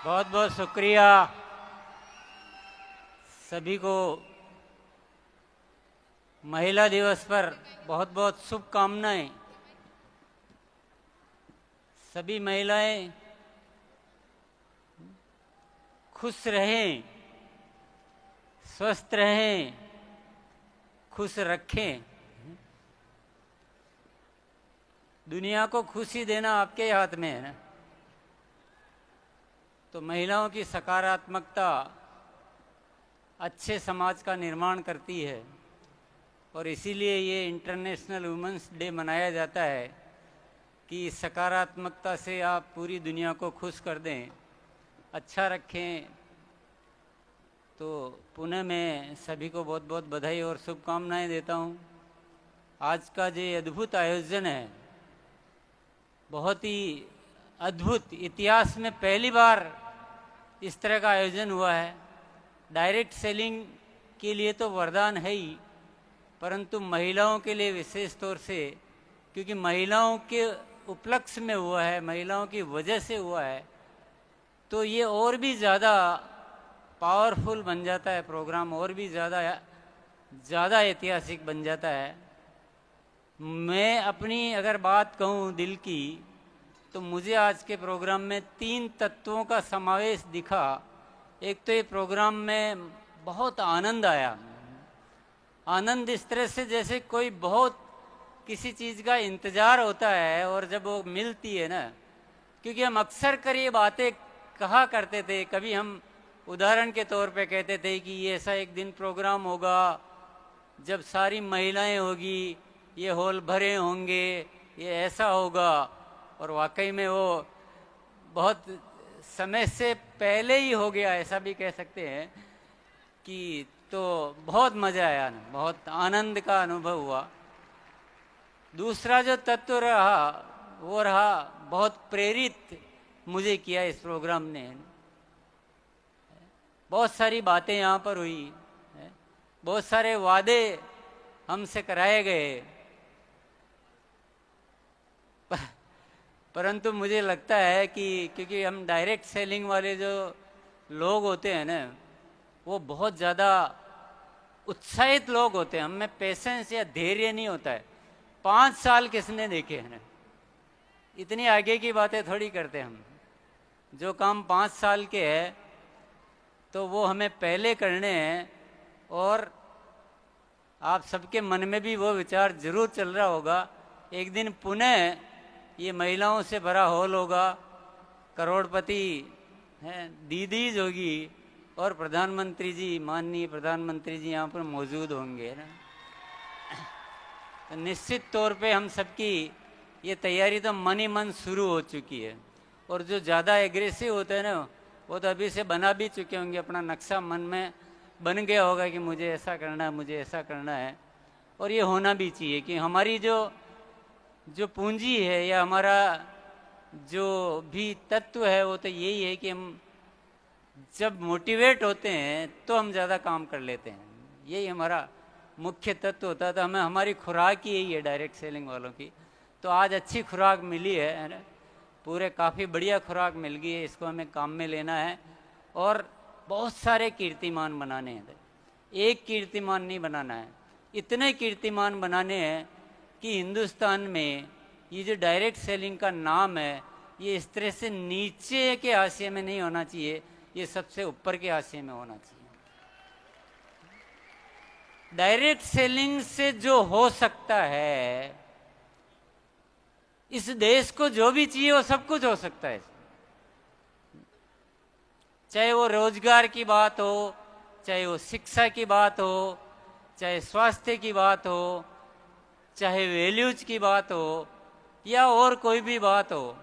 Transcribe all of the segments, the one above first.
बहुत बहुत शुक्रिया सभी को। महिला दिवस पर बहुत बहुत शुभकामनाएं। सभी महिलाएं खुश रहें, स्वस्थ रहें, खुश रखें। दुनिया को खुशी देना आपके हाथ में है ना। तो महिलाओं की सकारात्मकता अच्छे समाज का निर्माण करती है और इसीलिए ये इंटरनेशनल वुमेंस डे मनाया जाता है कि सकारात्मकता से आप पूरी दुनिया को खुश कर दें, अच्छा रखें। तो पुनः मैं सभी को बहुत बहुत बधाई और शुभकामनाएं देता हूं। आज का जो अद्भुत आयोजन है, बहुत ही अद्भुत, इतिहास में पहली बार इस तरह का आयोजन हुआ है। डायरेक्ट सेलिंग के लिए तो वरदान है ही, परंतु महिलाओं के लिए विशेष तौर से, क्योंकि महिलाओं के उपलक्ष्य में हुआ है, महिलाओं की वजह से हुआ है, तो ये और भी ज़्यादा पावरफुल बन जाता है प्रोग्राम, और भी ज़्यादा ऐतिहासिक बन जाता है। मैं अपनी अगर बात कहूँ दिल की, तो मुझे आज के प्रोग्राम में 3 तत्वों का समावेश दिखा। एक तो ये प्रोग्राम में बहुत आनंद आया। आनंद इस तरह से जैसे कोई बहुत किसी चीज़ का इंतज़ार होता है और जब वो मिलती है ना, क्योंकि हम अक्सर कर ये बातें कहा करते थे। कभी हम उदाहरण के तौर पे कहते थे कि ये ऐसा एक दिन प्रोग्राम होगा जब सारी महिलाएं होगी, ये हॉल भरे होंगे, ये ऐसा होगा। और वाकई में वो बहुत समय से पहले ही हो गया, ऐसा भी कह सकते हैं कि। तो बहुत मज़ा आया ना, बहुत आनंद का अनुभव हुआ। दूसरा जो तत्व रहा वो रहा, बहुत प्रेरित मुझे किया इस प्रोग्राम ने। बहुत सारी बातें यहाँ पर हुई, बहुत सारे वादे हमसे कराए गए, परंतु मुझे लगता है कि क्योंकि हम डायरेक्ट सेलिंग वाले जो लोग होते हैं ना, वो बहुत ज़्यादा उत्साहित लोग होते हैं। हमें पेशेंस या धैर्य नहीं होता है। 5 साल किसने देखे हैं ना, इतनी आगे की बातें थोड़ी करते हैं हम। जो काम 5 साल के है तो वो हमें पहले करने हैं। और आप सबके मन में भी वो विचार जरूर चल रहा होगा, एक दिन पुनः ये महिलाओं से भरा हॉल होगा, करोड़पति हैं, दीदीज होगी और प्रधानमंत्री जी, माननीय प्रधानमंत्री जी यहाँ पर मौजूद होंगे ना। तो निश्चित तौर पे हम सबकी ये तैयारी तो मन ही मन शुरू हो चुकी है। और जो ज़्यादा एग्रेसिव होते हैं ना, वो तो अभी से बना भी चुके होंगे, अपना नक्शा मन में बन गया होगा कि मुझे ऐसा करना है, मुझे ऐसा करना है। और ये होना भी चाहिए कि हमारी जो पूंजी है या हमारा जो भी तत्व है वो तो यही है कि हम जब मोटिवेट होते हैं तो हम ज़्यादा काम कर लेते हैं। यही हमारा मुख्य तत्व होता है। तो हमें हमारी खुराक ही यही है डायरेक्ट सेलिंग वालों की। तो आज अच्छी खुराक मिली है ना, पूरे काफ़ी बढ़िया खुराक मिल गई है। इसको हमें काम में लेना है और बहुत सारे कीर्तिमान बनाने हैं। एक कीर्तिमान नहीं बनाना है, इतने कीर्तिमान बनाने हैं कि हिंदुस्तान में ये जो डायरेक्ट सेलिंग का नाम है, ये इस तरह से नीचे के हाशिए में नहीं होना चाहिए, ये सबसे ऊपर के हाशिए में होना चाहिए। डायरेक्ट सेलिंग से जो हो सकता है, इस देश को जो भी चाहिए वो सब कुछ हो सकता है। चाहे वो रोजगार की बात हो, चाहे वो शिक्षा की बात हो, चाहे स्वास्थ्य की बात हो, चाहे वैल्यूज की बात हो, या और कोई भी बात हो।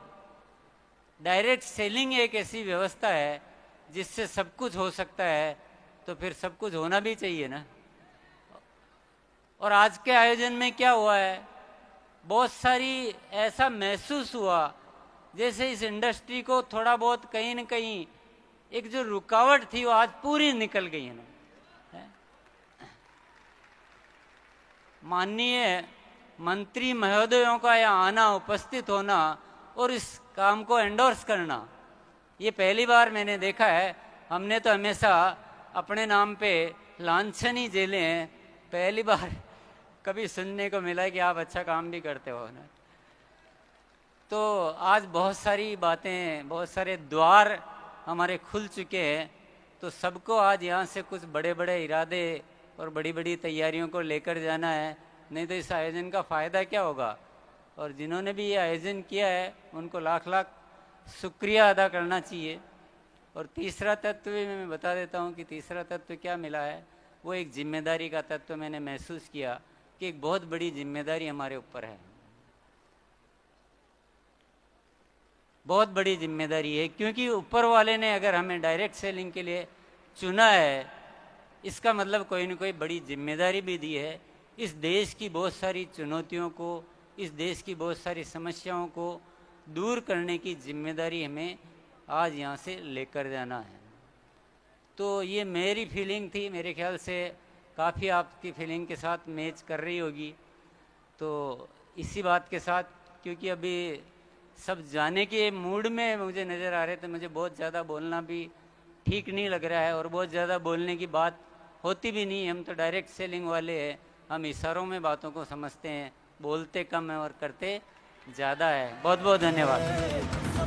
डायरेक्ट सेलिंग एक ऐसी व्यवस्था है जिससे सब कुछ हो सकता है। तो फिर सब कुछ होना भी चाहिए ना। और आज के आयोजन में क्या हुआ है, बहुत सारी ऐसा महसूस हुआ जैसे इस इंडस्ट्री को थोड़ा बहुत कहीं न कहीं एक जो रुकावट थी वो आज पूरी निकल गई है ना। माननीय मंत्री महोदयों का यहाँ आना, उपस्थित होना और इस काम को एंडोर्स करना, ये पहली बार मैंने देखा है। हमने तो हमेशा अपने नाम पे लांछन ही झेले हैं, पहली बार कभी सुनने को मिला है कि आप अच्छा काम भी करते हो ना। तो आज बहुत सारी बातें, बहुत सारे द्वार हमारे खुल चुके हैं, तो सबको आज यहाँ से कुछ बड़े बड़े इरादे और बड़ी बड़ी तैयारियों को लेकर जाना है, नहीं तो इस आयोजन का फ़ायदा क्या होगा। और जिन्होंने भी ये आयोजन किया है उनको लाख लाख शुक्रिया अदा करना चाहिए। और तीसरा तत्व भी मैं बता देता हूँ कि तीसरा तत्व क्या मिला है, वो एक जिम्मेदारी का तत्व मैंने महसूस किया कि एक बहुत बड़ी जिम्मेदारी हमारे ऊपर है, बहुत बड़ी जिम्मेदारी है। क्योंकि ऊपर वाले ने अगर हमें डायरेक्ट सेलिंग के लिए चुना है, इसका मतलब कोई न कोई बड़ी जिम्मेदारी भी दी है। इस देश की बहुत सारी चुनौतियों को, इस देश की बहुत सारी समस्याओं को दूर करने की जिम्मेदारी हमें आज यहाँ से लेकर जाना है। तो ये मेरी फीलिंग थी, मेरे ख्याल से काफ़ी आपकी फीलिंग के साथ मैच कर रही होगी। तो इसी बात के साथ, क्योंकि अभी सब जाने के मूड में मुझे नज़र आ रहे थे, मुझे बहुत ज़्यादा बोलना भी ठीक नहीं लग रहा है और बहुत ज़्यादा बोलने की बात होती भी नहीं। हम तो डायरेक्ट सेलिंग वाले हैं, हम इशारों में बातों को समझते हैं, बोलते कम है और करते ज़्यादा है। बहुत बहुत धन्यवाद।